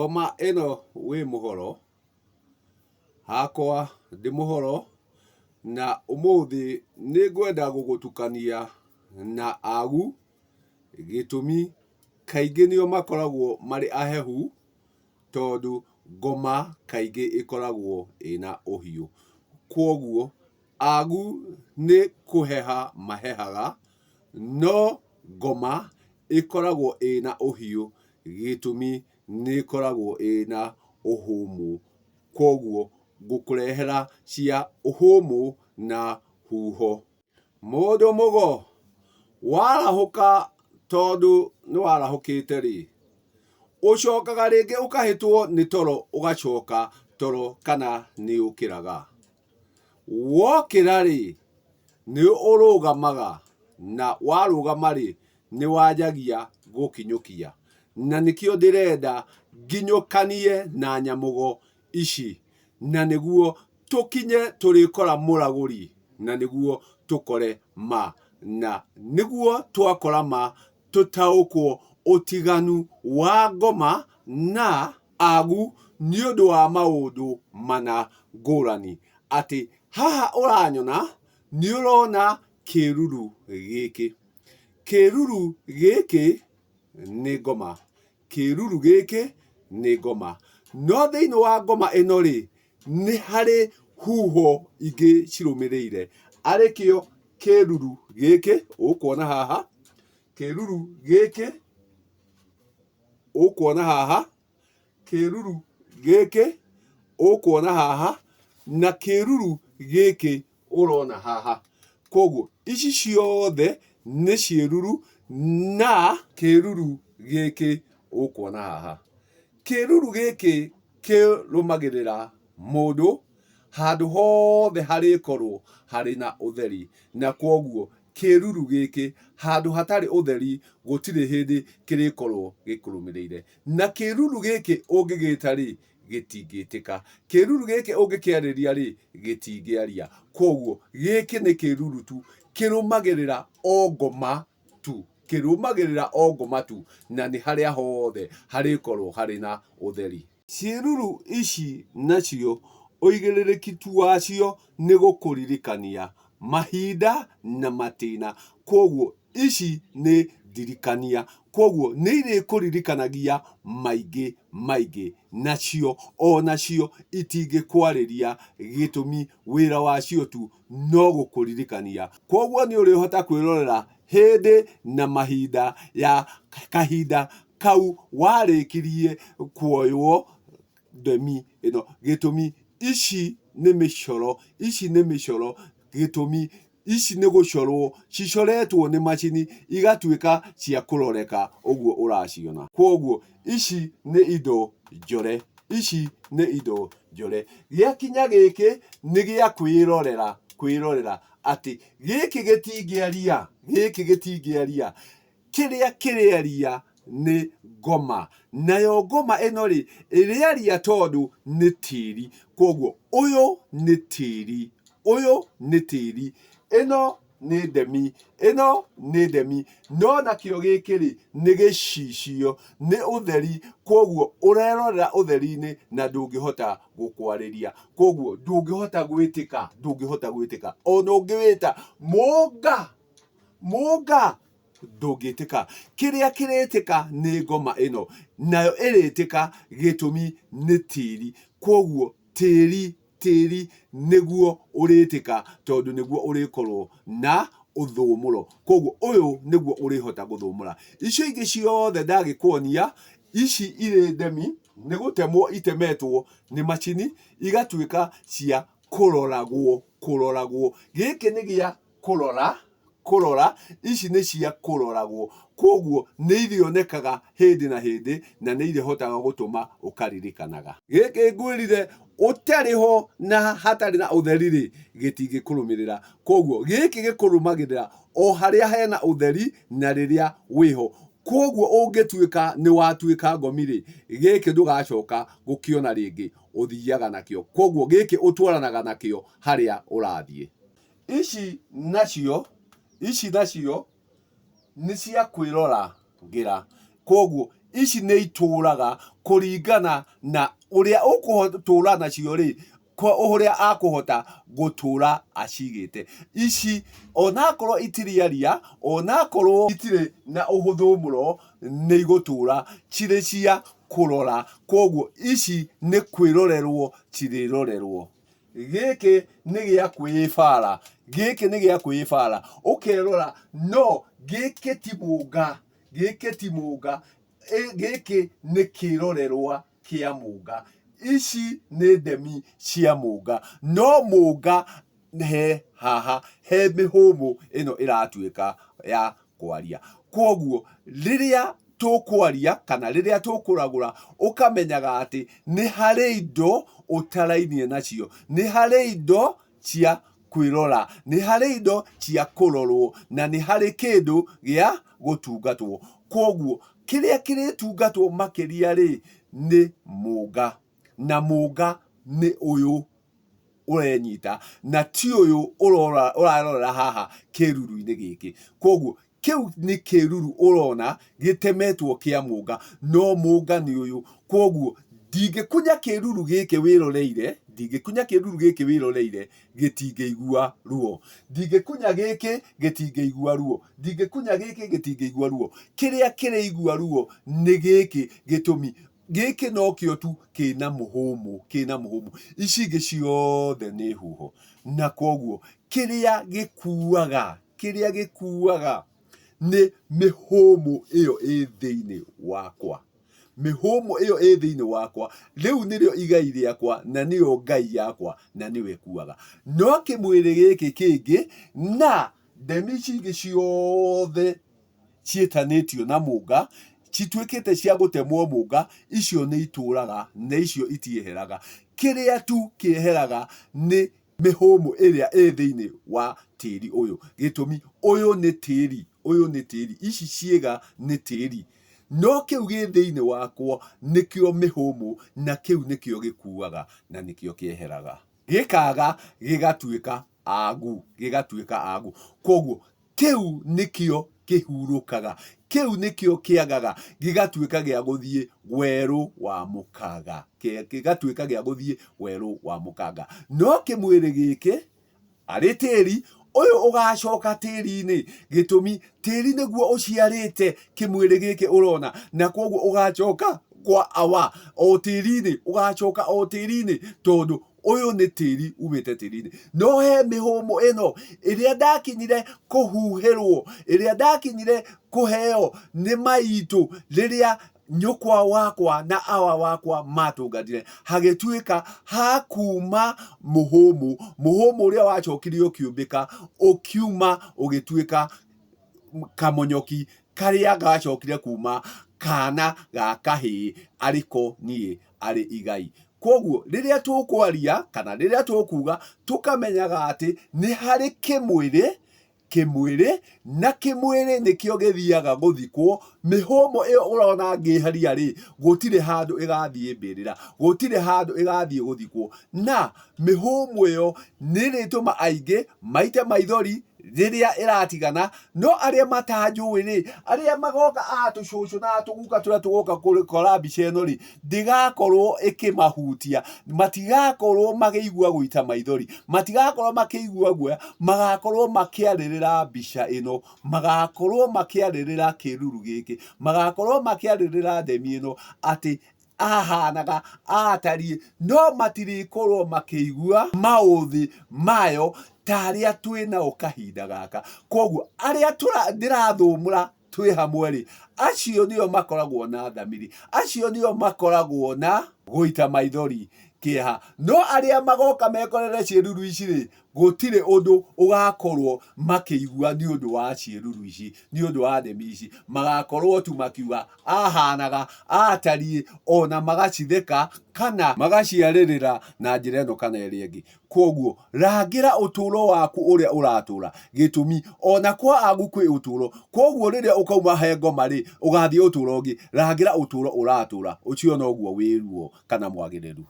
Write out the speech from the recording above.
Ngoma ĩno wĩ mũhoro hakwa ndĩ mũhoro na ũmũthĩ nĩ ngwenda gũgũtukania na agu gĩtũmi kaingĩ nĩo makoragwo marĩ ahehu tondũ ngoma kaingĩ ĩkoragwo ĩna ũhiũ. Kwoguo agu nĩ kũheha mahehaga no ngoma ĩkoragwo ĩna ũhiũ gĩtũmi nĩ ĩkoragwo ĩna ũhũmũ. Kwoguo ngũkũrehera cia ũhũmũ na huho. Mũndũ mũgo warahũka tondũ nĩ warahũkĩte rĩ, ũcokaga rĩngĩ ũkahĩtwo nĩ toro ũgacoka toro kana nĩ ũkĩraga. Wokĩra rĩ nĩ ũrũgamaga na warũgama rĩ nĩ wanjagia gũkinyũkia. Na nĩkĩo ndĩrenda nginyũkanie na nyamũgo ici na nĩguo tũkinye tũrĩkora mũragũri na nĩguo tũkore ma. Na nĩguo twakora ma tũtaũkwo ũtiganu wa ngoma na agu nĩ ũndũ wa maũndũ mana ngũrani. Atĩ haha ũranyona nĩ ũrona kĩruru gĩkĩ. Kĩruru gĩkĩ nĩ ngoma. Kĩruru gĩkĩ nĩ ngoma. No thĩinĩ wa ngoma ĩno rĩ nĩ harĩ huho ingĩ cirũmĩrĩire. Arĩkĩo kĩruru gĩkĩ ũkuona haha. Kĩruru gĩkĩ ũkuona haha. Kĩruru gĩkĩ ũkuona haha. Na kĩruru gĩkĩ ũrona haha. Kwoguo ici ciothe nĩ ciĩruru na kĩruru gĩkĩ ũkuona haha. Kĩruru gĩkĩ kĩrũmagĩrĩra mũndũ handũ hothe harĩkorwo harĩ na ũtheri. Na kwoguo kĩruru gĩkĩ handũ hatarĩ ũtheri gũtirĩ hĩndĩ kĩrĩkorwo gĩkũrũmĩrĩire. Na kĩruru gĩkĩ ũngĩgĩta rĩ gĩtingĩtĩka. Kĩruru gĩkĩ ũngĩkĩarĩria rĩ gĩtingĩaria. Kwoguo gĩkĩ nĩ kĩruru tu kĩrũmagĩrĩra o ngoma tu. Kĩrũmagĩrĩra o ngoma tu na nĩ harĩa hothe harĩkorwo harĩ na ũtheri. Ciĩruru ici nacio ũigĩrĩrĩki tu wacio nĩ gũkũririkania mahinda na matĩna. Kwoguo ici nĩ ndirikania. Kwoguo nĩ irĩkũririkanagia maingĩ maingĩ. Nacio onacio itingĩkwarĩria gĩtũmi wĩra wacio tu no gũkũririkania. Kwoguo nĩ ũrĩhota kwĩrorera hĩndĩ na mahinda ya kahinda kau warĩkirie kuoywo ndemi ĩno. Gĩtũmi ici nĩ mĩcoro. Ici nĩ mĩcoro gĩtũmi ici nĩ gũcorwo cicoretwo nĩ macini igatuĩka cia kũroreka ũguo ũraciona. Kwoguo ici nĩ indo njore. Ici nĩ indo njore. Gĩakinya gĩkĩ nĩ gĩa kwĩrorera. Kwĩrorera atĩ gĩkĩ gĩtingĩaria. Gĩkĩ gĩtingĩaria. Kĩrĩa kĩrĩaria nĩ ngoma. Nayo ngoma ĩno rĩ ĩrĩaria tondũ nĩ tĩri. Kwoguo ũyũ nĩ tĩri. Ũyũ nĩ tĩri. Ĩno nĩ ndemi. Ĩno nĩ ndemi. No nakĩo gĩkĩ rĩ nĩ gĩcicio. Nĩ ũtheri. Kwoguo ũrerorera ũtheri-inĩ na ndũngĩhota gũkwarĩria. Kwoguo ndũngĩhota gwĩtĩka. Ndũngĩhota gwĩtĩka. Ona ũngĩwĩta mũnga. Mũnga ndũngĩtĩka. Kĩrĩa kĩrĩtĩka nĩ ngoma ĩno. Nayo ĩrĩtĩka gĩtũmi nĩ tĩri. Kwoguo tĩri nĩguo ũrĩtĩka tondũ nĩguo ũrĩkorwo na ũthũmũro. Kwoguo ũyũ nĩguo ũrĩhota gũthũmũra. Icio ingĩ ciothe ndagĩkuonia ici irĩ ndemi nĩ gũtemwo itemetwo nĩ macini igatuĩka cia kũroragwo. Kũroragwo. Gĩkĩ nĩ gĩa kũrora. Kũrora. Ici nĩ cia kũroragwo. Kwoguo nĩ irĩonekaga hĩndĩ na hĩndĩ na nĩ irĩhotaga gũtũma ũkaririkanaga. Gĩkĩ ngwĩrire ũtarĩ ho na hatarĩ na ũtheri rĩ gĩtingĩkũrũmĩrĩra. Kwoguo gĩkĩ gĩkũrũmagĩrĩra o harĩa hena ũtheri na rĩrĩa wĩho. Kwoguo ũngĩtuĩka nĩ watuĩka ngomi rĩ gĩkĩ ndũgacoka gũkĩona rĩngĩ. Ũthiaga nakĩo. Kwoguo gĩkĩ ũtwaranaga nakĩo harĩa ũrathiĩ. Ici nacio nĩ cia kwĩroragĩra. Kwoguo ici nĩ itũraga kũringana na ũrĩa ũkũtũra nacio rĩ, ũrĩa akũhota gũtũra acigĩte. Ici onakorwo itirĩ aria, onakorwo itirĩ na ũhũthũ mũno, nĩ igũtũra cirĩ cia kũrora. Koguo ici nĩ kwĩrorerwo cirĩrorerwo. Gĩkĩ nĩ gĩa kwĩbara, gĩkĩ nĩ gĩa kwĩbara, ũkerora no gĩkĩ ti mũnga, gĩkĩ ti mũnga, gĩkĩ nĩ kĩrorerwa kĩa mũnga. Ici nĩ ndemi cia mũnga, no mũnga he haha he mĩhũmũ ĩno ĩratuĩka ya kwaria. Koguo rĩrĩa tũkwaria kana rĩrĩa tũkũragũra, ũkamenyaga atĩ nĩ harĩ indo ũtarainie nacio, nĩ harĩ indo cia kwĩrora, nĩ harĩ indo cia kũrorwo, na nĩ harĩ kĩndũ gĩa gũtungatwo. Koguo kĩrĩa kĩrĩtungatwo makĩria rĩ, nĩ mũnga, na mũnga nĩ ũyũ ũrenyita, na ti ũyũ ũrarorera haha kĩruru-inĩ gĩkĩ. Koguo kĩu nĩ kĩruru ũrona gĩtemetwo kĩa mũnga, no mũnga nĩ ũyũ. Koguo ndingĩkunya kĩruru gĩkĩ wĩroreire, ndingĩkunya kĩruru gĩkĩ wĩroreire, gĩtingĩigua ruo. Ndingĩkunya gĩkĩ gĩtingĩigua ruo, ndingĩkunya gĩkĩ gĩtingĩigua ruo. Kĩrĩa kĩrĩigua ruo nĩ gĩkĩ, gĩtũmi gĩkĩ no kĩo tu kĩna mũhũmũ, kĩna mũhũmũ. Ici ingĩ ciothe nĩ huho. Na koguo kĩrĩa gĩkuaga nĩ mĩhũmũ ĩyo ĩ thĩinĩ wakwa, mĩhũmũ ĩyo ĩ thĩinĩ wakwa. Rĩu nĩrĩo igai rĩakwa, na nĩyo Ngai yakwa, na nĩwe kuaga. No kĩmwĩrĩ gĩkĩ kĩngĩ na ndemi ici ingĩ ciothe ciĩtanĩtio na mũnga, cituĩkĩte cia gũtemwo mũnga, icio nĩ itũraga na icio itieheraga. Kĩrĩa tu kĩeheraga nĩ mĩhũmũ ĩrĩa ĩ thĩinĩ wa tĩri ũyũ, gĩtũmi ũyũ nĩ tĩri, ũyũ nĩ tĩri, ici ciĩga nĩ tĩri. No kĩu gĩ thĩinĩ wakwa nĩkĩo mĩhũmũ, na kĩu nĩkĩo gĩkuaga na nĩkĩo kĩeheraga. Gĩkaga gĩgatuĩka agu, gĩgatuĩka agu. Koguo kĩu nĩkĩo kĩhurũkaga, kĩu nĩkĩo kĩagaga, gĩgatuĩka gĩa gũthiĩ werũ wa mũkaga, gĩgatuĩka gĩa gũthiĩ werũ wa mũkanga. No kĩmwĩrĩ gĩkĩ arĩ tĩri, ũyũ ũgacoka tĩri-inĩ, gĩtũmi tĩri nĩguo ũciarĩte kĩmwĩrĩ gĩkĩ ũrona, na koguo ũgacoka kwa awa o tĩri-inĩ, ũgacoka o tĩri-inĩ, tondũ ũyũ nĩ tĩri umĩte tĩri-inĩ. No he mĩhũmũ ĩno ĩrĩa ndakinyire kũhuhĩrwo, ĩrĩa ndakinyire kũheo nĩ maitũ rĩrĩa nyũkwa wakwa na awa wakwa matũnganire, hagĩtuĩka hakuma mũhũmũ, mũhũmũ ũrĩa wacokirie ũkĩũmbĩka, ũkiuma ũgĩtuĩka kamonyoki karĩa gacokire kuma kana ga kahĩĩ, arĩko niĩ arĩ igai. Koguo rĩrĩa tũkwaria kana rĩrĩa tũkuga, tũkamenyaga atĩ nĩ harĩ kĩmwĩrĩ, na kĩmwĩrĩ nĩkĩo gĩthiaga gũthikwo. Mĩhũmũ ĩyo ũrona ngĩharia rĩ, gũtirĩ handũ ĩgathiĩ mbĩrĩra, gũtirĩ handũ ĩgathiĩ gũthikwo. Na mĩhũmũ ĩyo nĩrĩtũma aingĩ maite maithori rĩrĩa ĩratigana. No arĩa matanjũĩ rĩ, arĩa magoka tũcũcũ na tũguka tũrĩa tũgoka kũrora mbica ĩno rĩ, ndĩgakorwo ĩkĩmahutia, matigakorwo makĩigua gũita maithori, matigakorwo makĩigua guoya, magakorwo makĩarĩrĩra mbica ĩno, magakorwo makĩarĩrĩra kĩruru gĩkĩ, magakorwo makĩarĩrĩra ndemi ĩno, atĩ ahanaga atariĩ, no matirĩkorwo makĩigua maũthĩ mayo tarĩa twĩnao kahinda gaka. Koguo arĩa ndĩrathũmũra twĩ hamwe rĩ, acio nĩo makoragwo na thamiri, acio nĩo makoragwo na gũita maithori kĩeha. No arĩa magoka mekorere ciĩruru ici rĩ, gũtirĩ ũndũ ũgakorwo makĩigua nĩ ũndũ wa ciĩruru ici, nĩ ũndũ wa ndemi ici. Magakorwo tu makiuga ahanaga atariĩ, ona magacitheka kana magaciarĩrĩra na njĩra ĩno kana ĩrĩa ĩngĩ. Koguo rangĩra ũtũũro waku ũrĩa ũratũũra, gĩtũmi ona kwa agu kwĩ ũtũũro. Koguo rĩrĩa ũkauma he ngoma rĩ, ũgathiĩ ũtũũro ũngĩ, rangĩra ũtũũro ũratũũra, ũcio noguo wĩruo kana mwagĩrĩru.